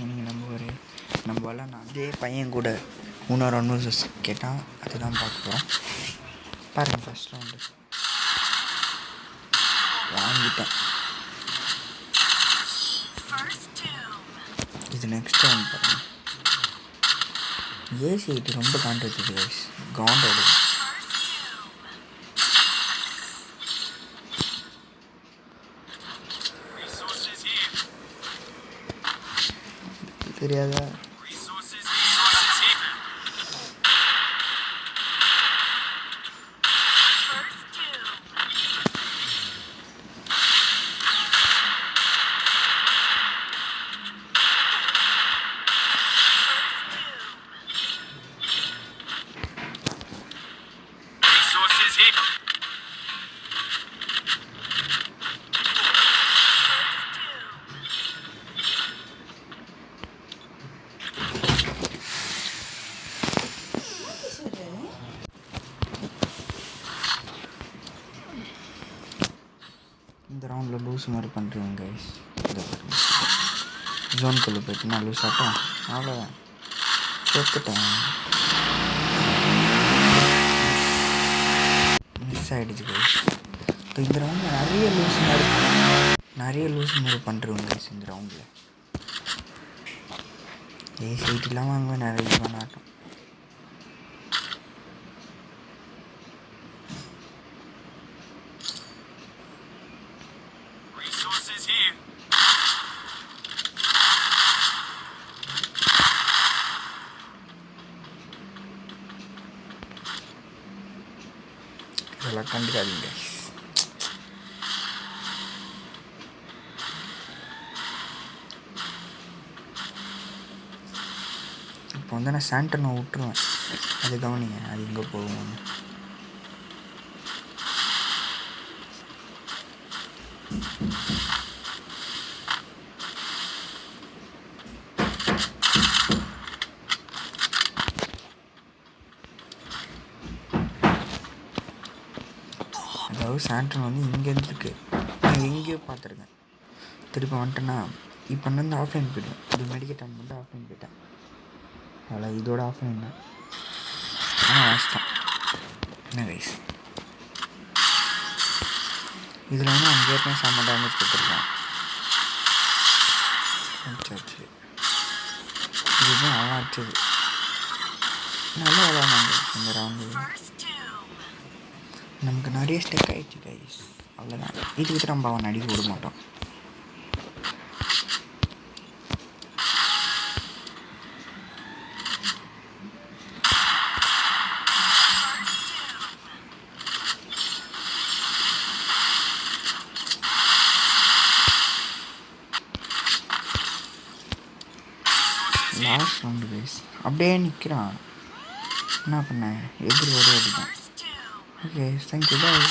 நீங்கள் நம்ம விளாட்னா அதே பையன் கூட இன்னொரு 1 vs கேட்டால் அதுதான் பார்க்க போகிறோம். பாருங்கள், ஃபஸ்ட் ரவுண்டு வாங்கிட்டேன். இது நெக்ஸ்ட் ரவுண்ட் பாருங்கள். ஏசி ஐட்டு ரொம்ப காண்டது கைஸ், காண்டோட தெரியாதா? இந்த ரவுண்டில் லூஸ் மாதிரி பண்ணுறீங்க கைஸ். ஜோனுக்குள்ளே போய்ட்டு நான் லூஸ் ஆட்டேன், அவ்வளோதான், செத்துட்டேன். மிஸ் ஆகிடுச்சு கைஸ். இப்போ இந்த ரவுண்டில் நிறைய லூஸ் மாதிரி பண்ணுறோங்க கைஸ். இந்த ரவுண்டில் சைட்லாம் வாங்குவேன், நிறைய இது பண்ணாட்டம். இதெல்லாம் கண்டுக்காதீங்க. இப்போ வந்து நான் சாண்டனை விட்டுருவேன், அது கவனிங்க, அது எங்கே போகும். அதாவது சாண்டன் வந்து இங்கேருந்து இருக்கு, நான் எங்கேயோ பார்த்துருக்கேன். திருப்பி வந்துட்டேன்னா இப்போ வந்து ஆஃப்லைன் போய்ட்டேன். இது மெடிக்கேட் ஆன் பண்ணிட்டு ஆஃப்லைன் போயிட்டேன். அவ்வளோ இதோட ஆஃப்லைன் தான். வாசித்தான் என்ன கைஸ். இதில் வந்து அவங்க ஏற்கனவே செம்ம டேமேஜ் கொடுத்துருக்கான். சரி, இதுதான் அவன் அடிச்சது. நல்லா விளாட்னாங்க இந்த ரவுண்டு. நமக்கு நிறைய ஸ்டெக் ஆகிடுச்சு கைஸ், அவ்வளோதான். இதுக்கு நம்ம அவன் அடிக்க விட மாட்டோம். லாஸ்ட் ரவுண்டு கைஸ், அப்படியே நிற்கிறான். என்ன பண்ணேன், எதிர் ஒரே அடிதான். ஓகே, தேங்க்யூ, பாய்.